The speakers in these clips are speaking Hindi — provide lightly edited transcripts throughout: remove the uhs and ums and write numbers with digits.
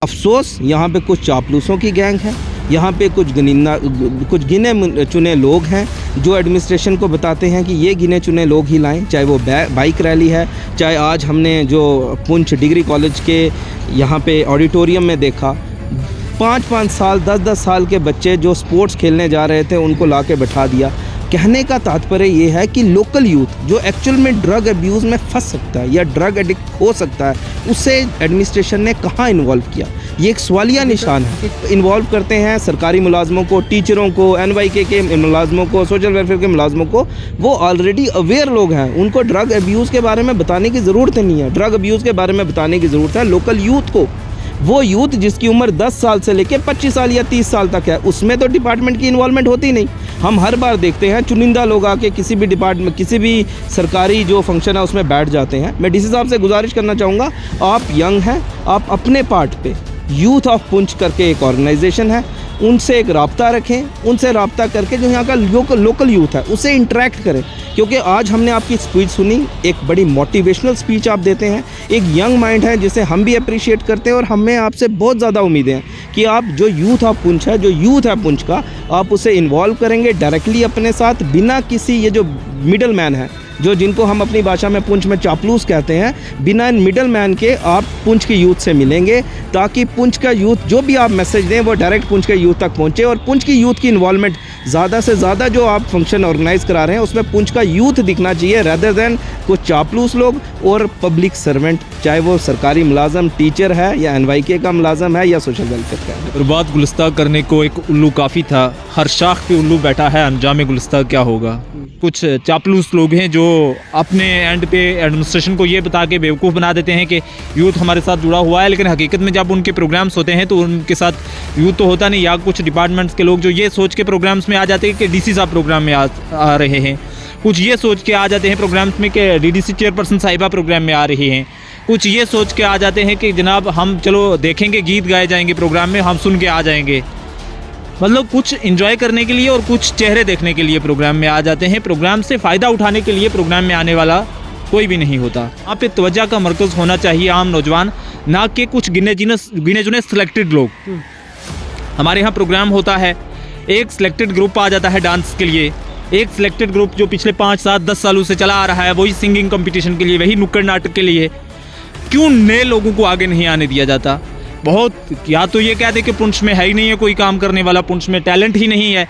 अफसोस यहाँ पे कुछ चापलूसों की गैंग है, यहाँ पे कुछ गिने चुने लोग हैं जो एडमिनिस्ट्रेशन को बताते हैं कि ये गिने चुने लोग ही लाएं, चाहे वो बाइक रैली है, चाहे आज हमने जो पुंछ डिग्री कॉलेज के यहाँ पे ऑडिटोरियम में देखा 5-5 साल 10-10 साल के बच्चे जो स्पोर्ट्स खेलने जा रहे थे उनको ला के बैठा दिया। कहने का तात्पर्य ये है कि लोकल यूथ जो एक्चुअल में ड्रग अब्यूज़ में फंस सकता है या ड्रग एडिक्ट हो सकता है, उसे एडमिनिस्ट्रेशन ने कहाँ इन्वॉल्व किया, ये एक सवालिया निशान है। इन्वॉल्व करते हैं सरकारी मुलाजमों को, टीचरों को, NYK के मुलाजमों को, सोशल वेलफेयर के मुलाजमों को। वो ऑलरेडी अवेयर लोग हैं, उनको ड्रग अब्यूज़ के बारे में बताने की ज़रूरत नहीं है। ड्रग अब्यूज़ के बारे में बताने की ज़रूरत है लोकल यूथ को। वो यूथ जिसकी उम्र 10 साल से लेकर 25 साल या 30 साल तक है, उसमें तो डिपार्टमेंट की इन्वॉल्वमेंट होती नहीं। हम हर बार देखते हैं चुनिंदा लोग आके किसी भी डिपार्टमेंट, किसी भी सरकारी जो फंक्शन है उसमें बैठ जाते हैं। मैं DC साहब से गुजारिश करना चाहूँगा, आप यंग हैं, आप अपने पार्ट पे यूथ ऑफ पुंछ करके एक ऑर्गेनाइजेशन है, उनसे एक राब्ता रखें, उनसे राब्ता करके जो यहाँ का लोकल यूथ है उससे इंटरेक्ट करें। क्योंकि आज हमने आपकी स्पीच सुनी, एक बड़ी मोटिवेशनल स्पीच आप देते हैं, एक यंग माइंड है जिसे हम भी अप्रिशिएट करते हैं और हमें आपसे बहुत ज़्यादा उम्मीदें हैं कि आप जो यूथ ऑफ पुंछ है, जो यूथ है पुंछ का, आप उसे इन्वॉल्व करेंगे डायरेक्टली अपने साथ, बिना किसी ये जो मिडल मैन है, जो जिनको हम अपनी भाषा में पुंछ में चापलूस कहते हैं, बिना इन मिडल मैन के आप पुंछ के यूथ से मिलेंगे, ताकि पुंछ का यूथ जो भी आप मैसेज दें वो डायरेक्ट पुंछ के यूथ तक पहुंचे। और पुंछ की यूथ की इन्वॉल्वमेंट ज़्यादा से ज़्यादा जो आप फंक्शन ऑर्गेनाइज करा रहे हैं उसमें पुंछ का यूथ दिखना चाहिए, रेदर देन कुछ चापलूस लोग और पब्लिक सर्वेंट, चाहे वो सरकारी मुलाजम, टीचर है या NYK का मुलाजम है या सोशल वेलफेयर का है। बर्बाद गुलिस्तान करने को एक उल्लू काफ़ी था, हर शाख पे उल्लू बैठा है, अंजाम गुलिस्तान क्या होगा। कुछ चापलूस लोग हैं जो अपने एंड पे एडमिनिस्ट्रेशन को ये बता के बेवकूफ़ बना देते हैं कि यूथ हमारे साथ जुड़ा हुआ है, लेकिन हकीकत में जब उनके प्रोग्राम्स होते हैं तो उनके साथ यूथ तो होता नहीं। या कुछ डिपार्टमेंट्स के लोग जो ये सोच के प्रोग्राम्स में आ जाते हैं कि DC साहब प्रोग्राम में आ रहे हैं, कुछ ये सोच के आ जाते हैं प्रोग्राम्स में कि DDC चेयरपर्सन साहिबा प्रोग्राम में आ रही हैं, कुछ ये सोच के आ जाते हैं कि जनाब हम चलो देखेंगे, गीत गाए जाएंगे प्रोग्राम में, हम सुन के आ जाएंगे। मतलब कुछ एंजॉय करने के लिए और कुछ चेहरे देखने के लिए प्रोग्राम में आ जाते हैं। प्रोग्राम से फ़ायदा उठाने के लिए प्रोग्राम में आने वाला कोई भी नहीं होता। यहाँ पे तवज्जो का मरकज़ होना चाहिए आम नौजवान, ना कि कुछ गिने चुने सिलेक्टेड लोग। हमारे यहाँ प्रोग्राम होता है, एक सिलेक्टेड ग्रुप आ जाता है डांस के लिए, एक सिलेक्टेड ग्रुप जो पिछले 5, 7, 10 सालों से चला आ रहा है वही सिंगिंग कंपटीशन के लिए, वही नुक्कड़ नाटक के लिए। क्यों नए लोगों को आगे नहीं आने दिया जाता? बहुत, या तो ये कह दे कि पुंछ में है ही नहीं है कोई काम करने वाला, पुंछ में टैलेंट ही नहीं है,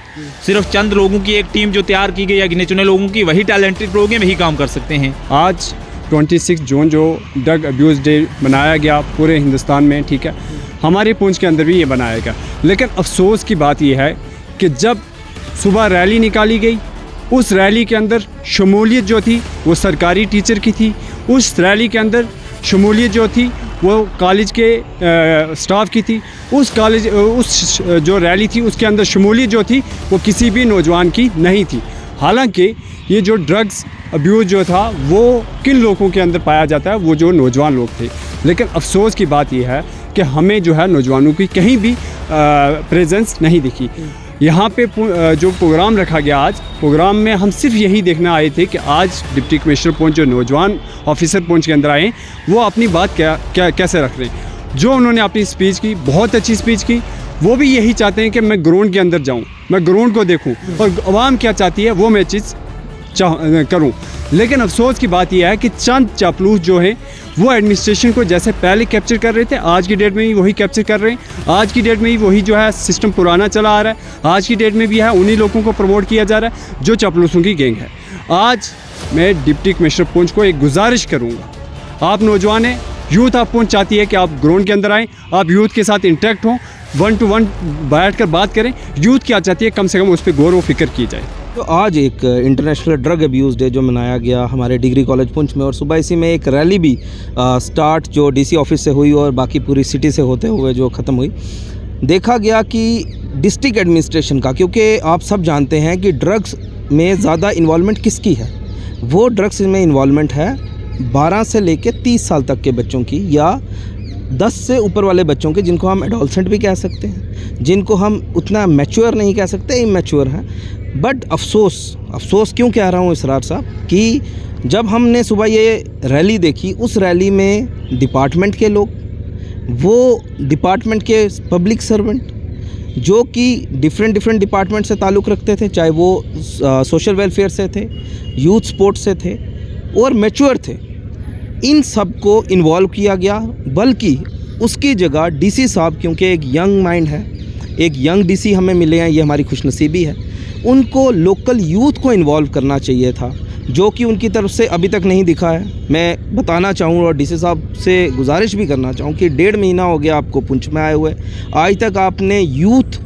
सिर्फ चंद लोगों की एक टीम जो तैयार की गई या गिने चुने लोगों की, वही टैलेंटेड लोग हैं, वही काम कर सकते हैं। आज 26 जून जो ड्रग अब्यूज़ डे मनाया गया पूरे हिंदुस्तान में, ठीक है, हमारे पुंछ के अंदर भी ये मनाया गया। लेकिन अफसोस की बात यह है कि जब सुबह रैली निकाली गई, उस रैली के अंदर शमूलियत जो थी वो सरकारी टीचर की थी, उस रैली के अंदर शमूलियत जो थी वो कॉलेज के स्टाफ की थी, उस जो रैली थी उसके अंदर शमूलियत जो थी वो किसी भी नौजवान की नहीं थी। हालांकि ये जो ड्रग्स अब्यूज़ जो था वो किन लोगों के अंदर पाया जाता है, वो जो नौजवान लोग थे। लेकिन अफसोस की बात यह है कि हमें जो है नौजवानों की कहीं भी प्रेजेंस नहीं दिखी। यहाँ पे जो प्रोग्राम रखा गया, आज प्रोग्राम में हम सिर्फ यही देखना आए थे कि आज डिप्टी कमिश्नर पुंछ जो नौजवान ऑफिसर पुंछ के अंदर आए वो अपनी बात कैसे रख रहे हैं। जो उन्होंने अपनी स्पीच की, बहुत अच्छी स्पीच की, वो भी यही चाहते हैं कि मैं ग्राउंड के अंदर जाऊँ, मैं ग्राउंड को देखूँ और आवाम क्या चाहती है वो मैं चीज़ करूँ। लेकिन अफसोस की बात यह है कि चंद चापलूस जो हैं वो एडमिनिस्ट्रेशन को जैसे पहले कैप्चर कर रहे थे, आज की डेट में भी वही कैप्चर कर रहे हैं। आज की डेट में ही वही जो है सिस्टम पुराना चला आ रहा है। आज की डेट में भी है उन्हीं लोगों को प्रमोट किया जा रहा है जो चापलूसों की गैंग है। आज मैं डिप्टी कमिश्नर पुंछ को एक गुजारिश करूँगा, आप नौजवान हैं, यूथ आप पुंछ चाहती है कि आप ग्राउंड के अंदर आएँ, आप यूथ के साथ इंटरेक्ट हों, 1 to 1 बैठ कर बात करें, यूथ क्या चाहती है कम से कम उस पर गौर व फिक्र की जाए। तो आज एक इंटरनेशनल ड्रग अब्यूज़ डे जो मनाया गया हमारे डिग्री कॉलेज पुंछ में, और सुबह इसी में एक रैली भी स्टार्ट जो DC ऑफिस से हुई और बाकी पूरी सिटी से होते हुए जो ख़त्म हुई। देखा गया कि डिस्ट्रिक्ट एडमिनिस्ट्रेशन का, क्योंकि आप सब जानते हैं कि ड्रग्स में ज़्यादा इन्वॉल्वमेंट किसकी है, वो ड्रग्स में इन्वॉल्वमेंट है 12 से लेकर 30 साल तक के बच्चों की, या 10 से ऊपर वाले बच्चों के, जिनको हम एडोलसेंट भी कह सकते हैं, जिनको हम उतना मैच्योर नहीं कह सकते, इमैच्योर हैं। बट अफसोस क्यों कह रहा हूँ इसरार साहब, कि जब हमने सुबह ये रैली देखी, उस रैली में डिपार्टमेंट के लोग, वो डिपार्टमेंट के पब्लिक सर्वेंट जो कि डिफरेंट डिपार्टमेंट से ताल्लुक़ रखते थे, चाहे वो सोशल वेलफेयर से थे, यूथ स्पोर्ट्स से थे और मैच्योर थे, इन सब को इन्वॉल्व किया गया। बल्कि उसकी जगह डीसी साहब, क्योंकि एक यंग माइंड है, एक यंग डीसी हमें मिले हैं, ये हमारी खुशनसीबी है, उनको लोकल यूथ को इन्वॉल्व करना चाहिए था, जो कि उनकी तरफ से अभी तक नहीं दिखा है। मैं बताना चाहूँ और डीसी साहब से गुजारिश भी करना चाहूँ कि 1.5 महीना हो गया आपको पुंछ में आए हुए, आज तक आपने यूथ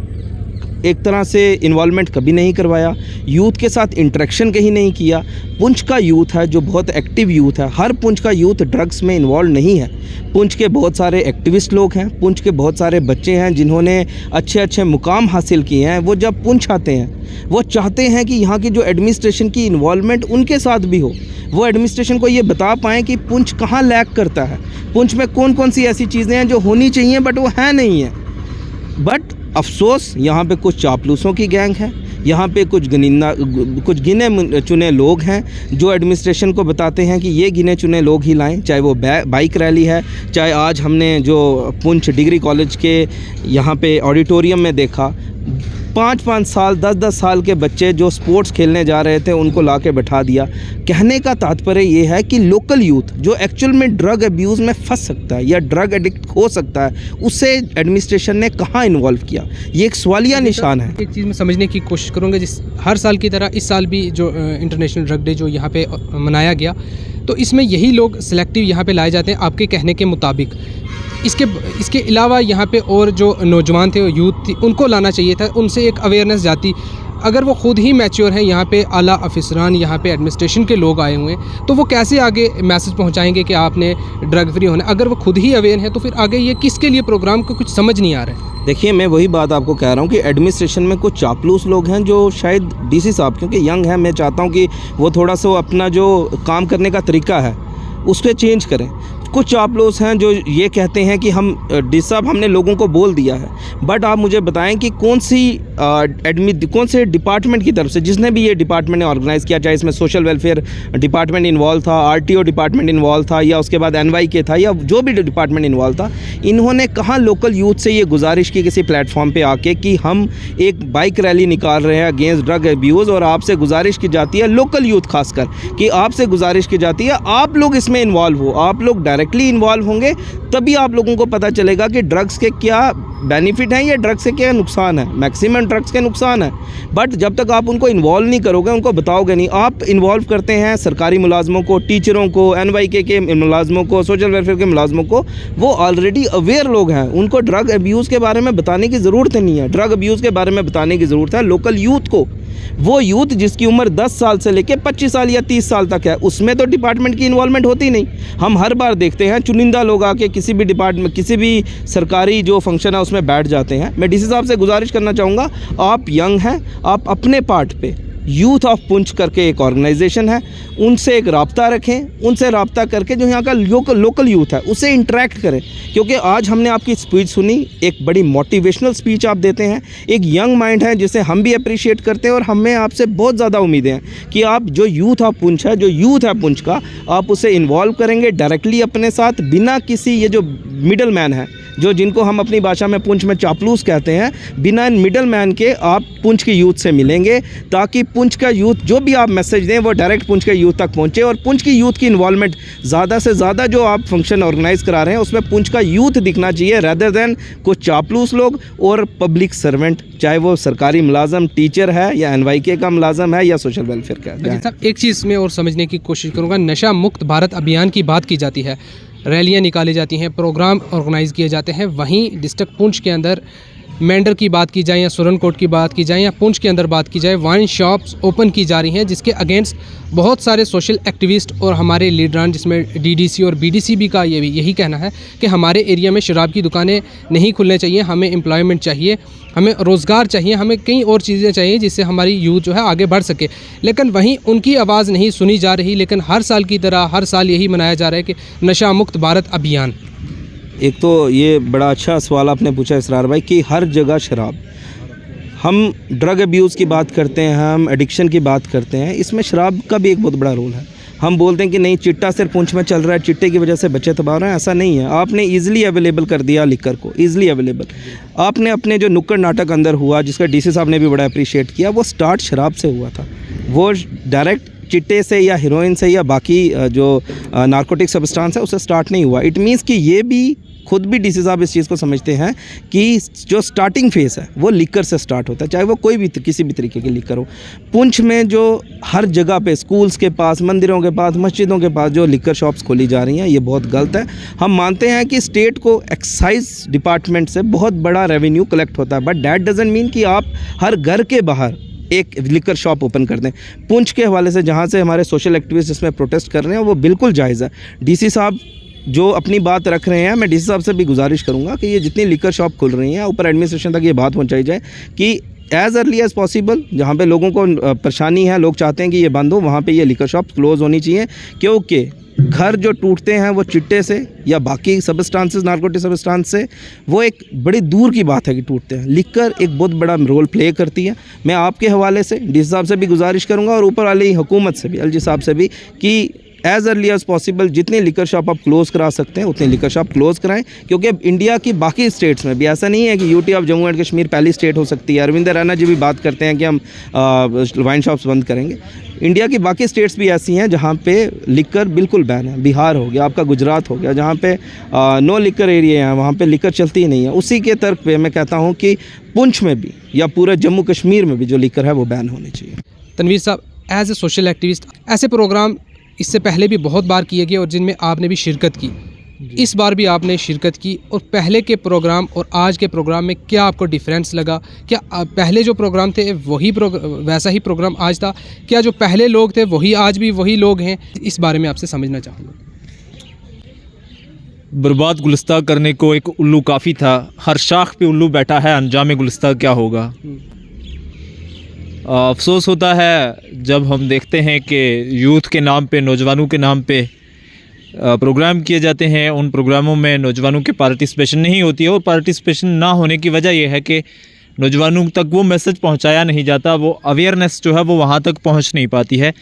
एक तरह से इन्वॉल्वमेंट कभी नहीं करवाया, यूथ के साथ इंटरेक्शन कहीं नहीं किया। पुंछ का यूथ है जो बहुत एक्टिव यूथ है, हर पुंछ का यूथ ड्रग्स में इन्वॉल्व नहीं है। पुंछ के बहुत सारे एक्टिविस्ट लोग हैं, पुंछ के बहुत सारे बच्चे हैं जिन्होंने अच्छे मुकाम हासिल किए हैं। वो जब पुंछ आते हैं वो चाहते हैं कि यहाँ की जो एडमिनिस्ट्रेशन की इन्वॉल्वमेंट उनके साथ भी हो, वो एडमिनिस्ट्रेशन को ये बता पाएँ कि पुंछ कहाँ लैक करता है, पुंछ में कौन सी ऐसी चीज़ें हैं जो होनी चाहिए बट वो है नहीं है। बट अफसोस यहाँ पे कुछ चापलूसों की गैंग है, यहाँ पे कुछ गिने चुने लोग हैं जो एडमिनिस्ट्रेशन को बताते हैं कि ये गिने चुने लोग ही लाएं, चाहे वो बाइक रैली है, चाहे आज हमने जो पुंछ डिग्री कॉलेज के यहाँ पे ऑडिटोरियम में देखा 5-5 साल 10-10 साल के बच्चे जो स्पोर्ट्स खेलने जा रहे थे उनको ला के बैठा दिया। कहने का तात्पर्य ये है कि लोकल यूथ जो एक्चुअल में ड्रग अब्यूज़ में फंस सकता है या ड्रग एडिक्ट हो सकता है, उसे एडमिनिस्ट्रेशन ने कहाँ इन्वॉल्व किया, ये एक सवालिया निशान है। एक चीज़ मैं समझने की कोशिश करूँगा, जिस हर साल की तरह इस साल भी जो इंटरनेशनल ड्रग डे जो यहाँ पे मनाया गया, तो इसमें यही लोग सिलेक्टिव यहाँ पे लाए जाते हैं आपके कहने के मुताबिक। इसके अलावा यहाँ पे और जो नौजवान थे, यूथ थी, उनको लाना चाहिए था, उनसे एक अवेयरनेस जाती। अगर वो खुद ही मैच्योर हैं, यहाँ पे आला अफसरान, यहाँ पे एडमिनिस्ट्रेशन के लोग आए हुए हैं, तो वो कैसे आगे मैसेज पहुँचाएंगे कि आपने ड्रग फ्री होना। अगर वो खुद ही अवेयर हैं तो फिर आगे ये किसके लिए प्रोग्राम को कुछ समझ नहीं आ रहा है। देखिए, मैं वही बात आपको कह रहा हूँ कि एडमिनिस्ट्रेशन में कुछ चापलूस लोग हैं जो शायद डीसी साहब, क्योंकि यंग है, मैं चाहता हूँ कि वो थोड़ा सा अपना जो काम करने का तरीका है उसको चेंज करें। कुछ चापलूस हैं जो ये कहते हैं कि हम डी साहब हमने लोगों को बोल दिया है, बट आप मुझे बताएं कि कौन से डिपार्टमेंट की तरफ से, जिसने भी ये डिपार्टमेंट ने ऑर्गेनाइज़ किया, चाहे इसमें सोशल वेलफेयर डिपार्टमेंट इन्वॉल्व था, आरटीओ डिपार्टमेंट इन्वॉल्व था, या उसके बाद एनवाईके था, या जो भी डिपार्टमेंट इन्वॉल्व था, इन्होंने कहाँ लोकल यूथ से ये गुजारिश की किसी प्लेटफॉर्म पे आके कि हम एक बाइक रैली निकाल रहे हैं अगेंस्ट ड्रग अब्यूज़, और आपसे गुजारिश की जाती है, लोकल यूथ खासकर, कि आपसे गुजारिश की जाती है आप लोग इसमें इन्वॉल्व हो, आप लोग डायरेक्टली इन्वॉल्व होंगे तभी आप लोगों को पता चलेगा कि ड्रग्स के क्या बेनिफिट हैं या ड्रग्स से क्या नुकसान है। मैक्सिमम ड्रग्स के नुकसान है, बट जब तक आप उनको इन्वॉल्व नहीं करोगे, उनको बताओगे नहीं। आप इन्वॉल्व करते हैं सरकारी मुलाजमों को, टीचरों को, एनवाईके के मुलाजमों को, सोशल वेलफेयर के मुलाजमों को, वो ऑलरेडी अवेयर लोग हैं, उनको ड्रग अब्यूज़ के बारे में बताने की ज़रूरत नहीं है। ड्रग अब्यूज़ के बारे में बताने की ज़रूरत है लोकल यूथ को। वो यूथ जिसकी उम्र 10 साल से लेकर 25 साल या 30 साल तक है, उसमें तो डिपार्टमेंट की इन्वॉल्वमेंट होती नहीं। हम हर बार देखते हैं चुनिंदा लोग आके किसी भी डिपार्टमेंट, किसी भी सरकारी जो फंक्शन है उसमें बैठ जाते हैं। मैं डीसी साहब से गुजारिश करना चाहूँगा, आप यंग हैं, आप अपने पार्ट पे यूथ ऑफ पुंछ करके एक ऑर्गेनाइजेशन है, उनसे एक राब्ता रखें, उनसे राब्ता करके जो यहाँ का लोकल यूथ है उससे इंटरेक्ट करें। क्योंकि आज हमने आपकी स्पीच सुनी, एक बड़ी मोटिवेशनल स्पीच आप देते हैं, एक यंग माइंड है जिसे हम भी अप्रिशिएट करते हैं, और हमें आपसे बहुत ज़्यादा उम्मीदें हैं कि आप जो यूथ ऑफ पुंछ है, जो यूथ है पुंछ का, आप उसे इन्वॉल्व करेंगे डायरेक्टली अपने साथ, बिना किसी ये जो मिडल मैन है, जो जिनको हम अपनी भाषा में पुंछ में चापलूस कहते हैं, बिना मिडल मैन के आप पुंछ के यूथ से मिलेंगे, ताकि पुंछ का यूथ जो भी आप मैसेज दें वो डायरेक्ट पुंछ के यूथ तक पहुंचे, और पुंछ की यूथ की इन्वॉल्वमेंट ज़्यादा से ज़्यादा जो आप फंक्शन ऑर्गेनाइज़ करा रहे हैं उसमें पुंछ का यूथ दिखना चाहिए, रदर दैन कुछ चापलूस लोग और पब्लिक सर्वेंट, चाहे वो सरकारी मुलाजम, टीचर है, या एनवाईके का मुलाजम है, या सोशल वेलफेयर का है। एक चीज़ में और समझने की कोशिश करूँगा, नशा मुक्त भारत अभियान की बात की जाती है, रैलियां निकाली जाती हैं, प्रोग्राम ऑर्गेनाइज़ किए जाते हैं, वहीं डिस्ट्रिक्ट पुंछ के अंदर मेंढर की बात की जाए या सुरनकोट की बात की जाए या पुंछ के अंदर बात की जाए, वाइन शॉप्स ओपन की जा रही हैं, जिसके अगेंस्ट बहुत सारे सोशल एक्टिविस्ट और हमारे लीडरान, जिसमें डीडीसी और बीडीसीबी का यही कहना है कि हमारे एरिया में शराब की दुकानें नहीं खुलने चाहिए, हमें एम्प्लॉयमेंट चाहिए, हमें रोज़गार चाहिए, हमें कई और चीज़ें चाहिए जिससे हमारी यूथ जो है आगे बढ़ सके। लेकिन वहीं उनकी आवाज़ नहीं सुनी जा रही। लेकिन हर साल की तरह हर साल यही मनाया जा रहा है कि नशा मुक्त भारत अभियान। एक तो ये बड़ा अच्छा सवाल आपने पूछा इसरार भाई कि हर जगह शराब, हम ड्रग अब्यूज़ की बात करते हैं, हम एडिक्शन की बात करते हैं, इसमें शराब का भी एक बहुत बड़ा रोल है। हम बोलते हैं कि नहीं चिट्टा सिर्फ पुंछ में चल रहा है, चिट्टे की वजह से बच्चे तबाह हो रहे हैं, ऐसा नहीं है। आपने ईज़िली अवेलेबल कर दिया लिकर को, ईज़िली अवेलेबल। आपने अपने जो नुक्कड़ नाटक अंदर हुआ, जिसका डीसी साहब ने भी बड़ा अप्रिशिएट किया, वो स्टार्ट शराब से हुआ था। वो डायरेक्ट चिट्टे से या हीरोइन से या बाकी जो नारकोटिक सब्सटेंस है उससे स्टार्ट नहीं हुआ। इट मीन्स कि ये भी खुद भी डीसी साहब इस चीज़ को समझते हैं कि जो स्टार्टिंग फेज़ है वो लिकर से स्टार्ट होता है, चाहे वो कोई भी किसी भी तरीके की लिकर हो। पुंछ में जो हर जगह पे स्कूल्स के पास, मंदिरों के पास, मस्जिदों के पास जो लिकर शॉप्स खोली जा रही हैं, ये बहुत गलत है। हम मानते हैं कि स्टेट को एक्साइज डिपार्टमेंट से बहुत बड़ा रेवेन्यू कलेक्ट होता है, बट डैट डजंट मीन कि आप हर घर के बाहर एक लिकर शॉप ओपन कर दें। पुंछ के हवाले से जहाँ से हमारे सोशल एक्टिविस्ट इसमें प्रोटेस्ट कर रहे हैं वो बिल्कुल जायज़ है। डीसी साहब जो अपनी बात रख रहे हैं, मैं डीसी साहब से भी गुजारिश करूंगा कि ये जितनी लिकर शॉप खुल रही हैं ऊपर एडमिनिस्ट्रेशन तक ये बात पहुंचाई जाए कि एज़ अर्ली एज़ पॉसिबल जहाँ पे लोगों को परेशानी है, लोग चाहते हैं कि ये बंद हो, वहाँ पे ये लिकर शॉप क्लोज़ होनी चाहिए। क्योंकि घर जो टूटते हैं वो चिट्टे से या बाकी सब्सटेंसेस, नारकोटिक सब्सटेंस से, वो एक बड़ी दूर की बात है कि टूटते हैं। लिकर एक बहुत बड़ा रोल प्ले करती है। मैं आपके हवाले से डीसी साहब से भी गुजारिश करूँगा और ऊपर वाली हुकूमत से भी, एलजी साहब से भी, कि एज़ अर्ली एज़ पॉसिबल जितनी लिकर शॉप आप क्लोज़ करा सकते हैं उतनी लिकर शॉप क्लोज़ कराएं। क्योंकि अब इंडिया की बाकी स्टेट्स में भी ऐसा नहीं है कि UT of Jammu and Kashmir पहली स्टेट हो सकती है। अरविंद रैना जी भी बात करते हैं कि हम वाइन शॉप्स बंद करेंगे। इंडिया की बाकी स्टेट्स भी ऐसी हैं जहाँ पे लिकर बिल्कुल बैन है। बिहार हो गया, आपका गुजरात हो गया, जहाँ पे नो लिकर एरिया हैं, वहाँ पे लिकर चलती ही नहीं है। उसी के तर्क पे मैं कहता हूँ कि पुंछ में भी या पूरे जम्मू कश्मीर में भी जो लिकर है वो बैन होनी चाहिए। तनवीर साहब, एज ए सोशल एक्टिविस्ट, ऐसे प्रोग्राम इससे पहले भी बहुत बार किए गए और जिनमें आपने भी शिरकत की। इस बार भी आपने शिरकत की, और पहले के प्रोग्राम और आज के प्रोग्राम में क्या आपको डिफरेंस लगा? क्या पहले जो प्रोग्राम थे वही वैसा ही प्रोग्राम आज था? क्या जो पहले लोग थे वही आज भी वही लोग हैं? इस बारे में आपसे समझना चाहूँगा। बर्बाद गुलिस्तां करने को एक उल्लू काफ़ी था। हर शाख पे उल्लू बैठा है, अंजाम गुलिस्तां क्या होगा। अफसोस होता है जब हम देखते हैं कि यूथ के नाम पे, नौजवानों के नाम पे प्रोग्राम किए जाते हैं। उन प्रोग्रामों में नौजवानों की पार्टिसिपेशन नहीं होती है, और पार्टिसिपेशन ना होने की वजह यह है कि नौजवानों तक वो मैसेज पहुंचाया नहीं जाता, वो अवेयरनेस जो है वो वहाँ तक पहुंच नहीं पाती है,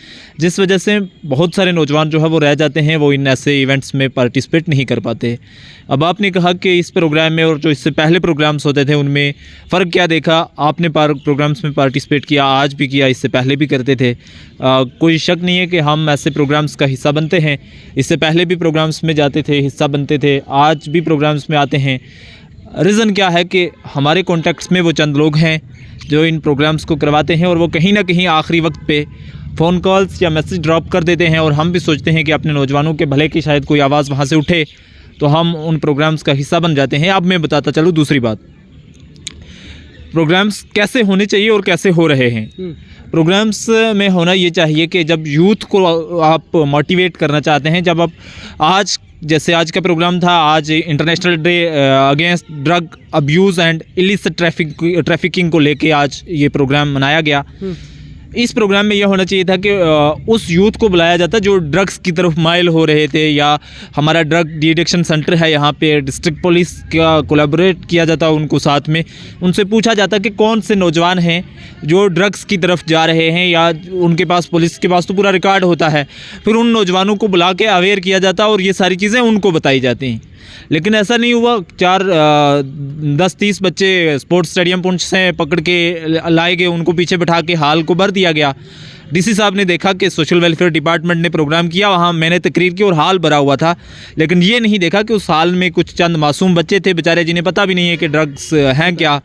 जिस वजह से बहुत सारे नौजवान जो है वो रह जाते हैं, वो इन ऐसे इवेंट्स में पार्टिसिपेट नहीं कर पाते। अब आपने कहा कि इस प्रोग्राम में और जो इससे पहले प्रोग्राम्स होते थे उनमें फ़र्क क्या देखा? आपने प्रोग्राम्स में पार्टिसिपेट किया, आज भी किया, इससे पहले भी करते थे। कोई शक नहीं है कि हम ऐसे प्रोग्राम्स का हिस्सा बनते हैं। इससे पहले भी प्रोग्राम्स में जाते थे, हिस्सा बनते थे, आज भी प्रोग्राम्स में आते हैं। रीज़न क्या है कि हमारे कॉन्टैक्ट्स में वो चंद लोग हैं जो इन प्रोग्राम्स को करवाते हैं, और वो कहीं ना कहीं आखिरी वक्त पे फ़ोन कॉल्स या मैसेज ड्रॉप कर देते हैं, और हम भी सोचते हैं कि अपने नौजवानों के भले की शायद कोई आवाज़ वहाँ से उठे, तो हम उन प्रोग्राम्स का हिस्सा बन जाते हैं। अब मैं बताता चलूँ दूसरी बात, प्रोग्राम्स कैसे होने चाहिए और कैसे हो रहे हैं। प्रोग्राम्स में होना ये चाहिए कि जब यूथ को आप मोटिवेट करना चाहते हैं, जब आप आज जैसे आज का प्रोग्राम था, आज international day against drug abuse and illicit trafficking को लेके आज ये प्रोग्राम मनाया गया। इस प्रोग्राम में यह होना चाहिए था कि उस यूथ को बुलाया जाता जो ड्रग्स की तरफ माइल हो रहे थे, या हमारा ड्रग डिटेक्शन सेंटर है यहाँ पे, डिस्ट्रिक्ट पुलिस का कोलैबोरेट किया जाता उनको, साथ में उनसे पूछा जाता कि कौन से नौजवान हैं जो ड्रग्स की तरफ जा रहे हैं, या उनके पास, पुलिस के पास तो पूरा रिकॉर्ड होता है, फिर उन नौजवानों को बुला के अवेयर किया जाता और ये सारी चीज़ें उनको बताई जाती हैं। लेकिन ऐसा नहीं हुआ। 10-30 बच्चे स्पोर्ट्स स्टेडियम पुंछ से पकड़ के लाए गए, उनको पीछे बैठा के हाल को भर दिया गया। डीसी साहब ने देखा कि सोशल वेलफेयर डिपार्टमेंट ने प्रोग्राम किया, वहाँ मैंने तकरीर की और हाल भरा हुआ था, लेकिन ये नहीं देखा कि उस हाल में कुछ चंद मासूम बच्चे थे बेचारे, जिन्हें पता भी नहीं है कि ड्रग्स हैं क्या।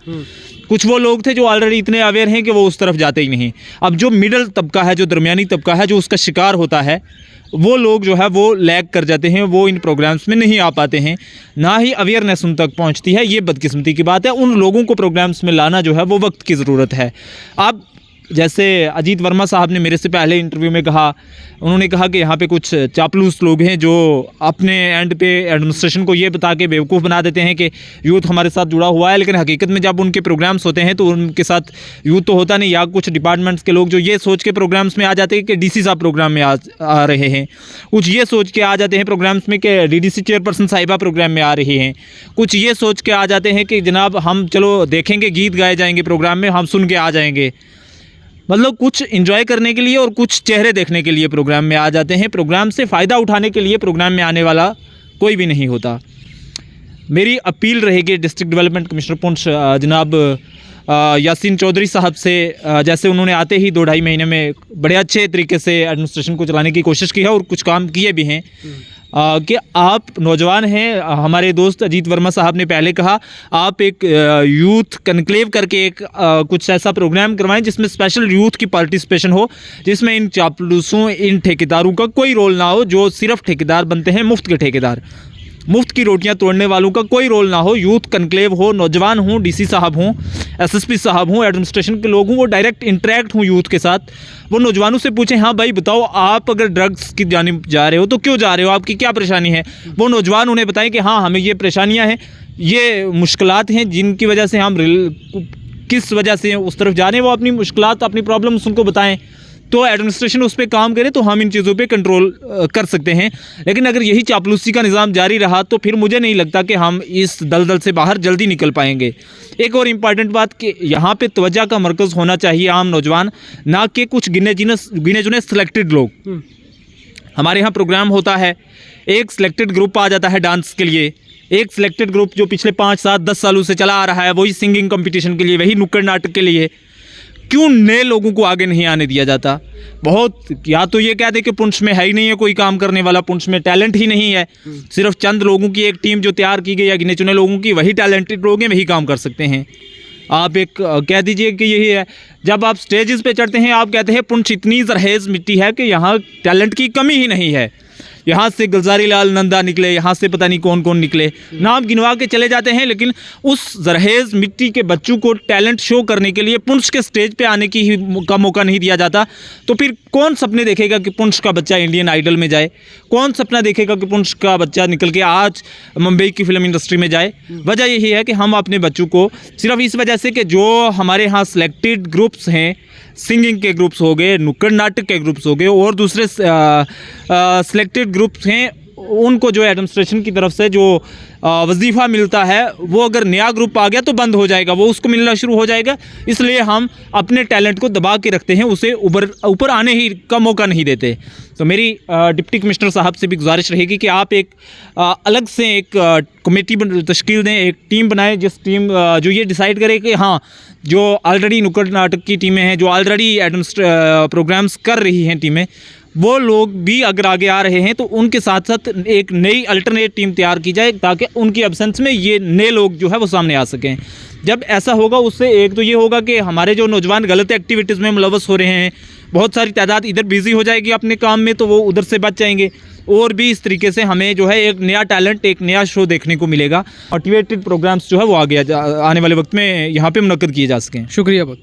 कुछ वो लोग थे जो ऑलरेडी इतने अवेयर हैं कि वो उस तरफ जाते ही नहीं। अब जो मिडल तबका है, जो दरमियानी तबका है, जो उसका शिकार होता है, वो लोग जो है वो लैग कर जाते हैं, वो इन प्रोग्राम्स में नहीं आ पाते हैं, ना ही अवेयरनेस उन तक पहुंचती है। ये बदकिस्मती की बात है। उन लोगों को प्रोग्राम्स में लाना जो है वो वक्त की ज़रूरत है। अब जैसे अजीत वर्मा साहब ने मेरे से पहले इंटरव्यू में कहा, उन्होंने कहा कि यहाँ पे कुछ चापलूस लोग हैं जो अपने एंड पे एडमिनिस्ट्रेशन को ये बता के बेवकूफ़ बना देते हैं कि यूथ हमारे साथ जुड़ा हुआ है, लेकिन हकीकत में जब उनके प्रोग्राम्स होते हैं तो उनके साथ यूथ तो होता नहीं, या कुछ डिपार्टमेंट्स के लोग जो ये सोच के प्रोग्राम्स में आ जाते हैं कि डीसी साहब प्रोग्राम में आ रहे हैं, कुछ ये सोच के आ जाते हैं प्रोग्राम्स में कि डीडीसी चेयरपर्सन साहिबा प्रोग्राम में आ रही हैं, कुछ ये सोच के आ जाते हैं कि जनाब हम चलो देखेंगे, गीत गाए जाएंगे प्रोग्राम में, हम सुन के आ जाएंगे। मतलब कुछ एंजॉय करने के लिए और कुछ चेहरे देखने के लिए प्रोग्राम में आ जाते हैं। प्रोग्राम से फ़ायदा उठाने के लिए प्रोग्राम में आने वाला कोई भी नहीं होता। मेरी अपील रहेगी डिस्ट्रिक्ट डेवलपमेंट कमिश्नर पुंछ जनाब यासीन चौधरी साहब से, जैसे उन्होंने आते ही 2-2.5 महीने में बड़े अच्छे तरीके से एडमिनिस्ट्रेशन को चलाने की कोशिश की है और कुछ काम किए भी हैं, कि आप नौजवान हैं। हमारे दोस्त अजीत वर्मा साहब ने पहले कहा आप एक यूथ कन्क्लेव करके एक कुछ ऐसा प्रोग्राम करवाएं जिसमें स्पेशल यूथ की पार्टिसिपेशन हो, जिसमें इन चापलूसों इन ठेकेदारों का कोई रोल ना हो, जो सिर्फ ठेकेदार बनते हैं, मुफ्त के ठेकेदार, मुफ्त की रोटियां तोड़ने वालों का कोई रोल ना हो। यूथ कन्क्लेव हो, नौजवान हों, डीसी साहब हों, एसएसपी साहब हों, एडमिनिस्ट्रेशन के लोग हों, वो डायरेक्ट इंटरेक्ट हों यूथ के साथ। वो नौजवानों से पूछें, हाँ भाई बताओ आप अगर ड्रग्स की जानिब जा रहे हो तो क्यों जा रहे हो, आपकी क्या परेशानी है। वो नौजवान उन्हें बताएं कि हाँ हमें ये परेशानियाँ हैं, ये मुश्किलात हैं जिनकी वजह से हम किस वजह से उस तरफ जा रहे हैं, वो अपनी मुश्किलात अपनी प्रॉब्लम्स उनको बताएं। तो एडमिनिस्ट्रेशन उस पर काम करे तो हम इन चीज़ों पे कंट्रोल कर सकते हैं। लेकिन अगर यही चापलूसी का निज़ाम जारी रहा तो फिर मुझे नहीं लगता कि हम इस दलदल से बाहर जल्दी निकल पाएंगे। एक और इम्पॉर्टेंट बात कि यहाँ पे तवज्जो का मरकज़ होना चाहिए आम नौजवान, ना कि कुछ गिने चुने सिलेक्टेड लोग। हमारे यहाँ प्रोग्राम होता है, एक सिलेक्टेड ग्रुप आ जाता है डांस के लिए, एक सिलेक्टेड ग्रुप जो पिछले 5, 7, 10 सालों से चला आ रहा है, वही सिंगिंग कंपटीशन के लिए, वही नुक्कड़ नाटक के लिए। क्यों नए लोगों को आगे नहीं आने दिया जाता? बहुत, या तो ये कहते कि पुंछ में है ही नहीं है कोई काम करने वाला, पुंछ में टैलेंट ही नहीं है, सिर्फ चंद लोगों की एक टीम जो तैयार की गई या गिने चुने लोगों की, वही टैलेंटेड लोग हैं, वही काम कर सकते हैं। आप एक कह दीजिए कि यही है, जब आप स्टेजेस पे चढ़ते हैं आप कहते हैं पुंछ इतनी जरहेज़ मिट्टी है कि यहाँ टैलेंट की कमी ही नहीं है, यहाँ से गुलजारी लाल नंदा निकले, यहाँ से पता नहीं कौन कौन निकले, नाम गिनवा के चले जाते हैं। लेकिन उस जरहेज़ मिट्टी के बच्चों को टैलेंट शो करने के लिए पुंछ के स्टेज पे आने का मौका नहीं दिया जाता। तो फिर कौन सपने देखेगा कि पुंछ का बच्चा इंडियन आइडल में जाए? कौन सपना देखेगा कि पुंछ का बच्चा निकल के आज मुंबई की फिल्म इंडस्ट्री में जाए? वजह यही है कि हम अपने बच्चों को सिर्फ इस वजह से कि जो हमारे यहाँ सिलेक्टेड ग्रुप्स हैं, सिंगिंग के ग्रुप्स हो गए, नुक्कड़ नाटक के ग्रुप्स हो गए और दूसरे सिलेक्टेड ग्रुप्स हैं, उनको जो एडमिनिस्ट्रेशन की तरफ से जो वजीफ़ा मिलता है वो अगर नया ग्रुप आ गया तो बंद हो जाएगा, वो उसको मिलना शुरू हो जाएगा। इसलिए हम अपने टैलेंट को दबा के रखते हैं, उसे ऊपर आने ही का मौका नहीं देते। तो मेरी डिप्टी कमिश्नर साहब से भी गुजारिश रहेगी कि आप एक अलग से एक कमेटी तश्कील दें, एक टीम बनाएं, जिस टीम जो ये डिसाइड करे कि हाँ जो ऑलरेडी नुक्कड़ नाटक की टीमें हैं, जो ऑलरेडी प्रोग्राम्स कर रही हैं टीमें, वो लोग भी अगर आगे आ रहे हैं तो उनके साथ साथ एक नई अल्टरनेट टीम तैयार की जाए ताकि उनकी एब्सेंस में ये नए लोग जो है वो सामने आ सकें। जब ऐसा होगा उससे एक तो ये होगा कि हमारे जो नौजवान गलत एक्टिविटीज़ में मुलव्वस हो रहे हैं, बहुत सारी तादाद इधर बिज़ी हो जाएगी अपने काम में, तो वो उधर से बच जाएंगे। और भी इस तरीके से हमें जो है एक नया टैलेंट, एक नया शो देखने को मिलेगा। मोटिवेटेड प्रोग्राम्स जो है वो आगे आने वाले वक्त में यहाँ पे मुनक्कद किए जा सकें। शुक्रिया बहुत।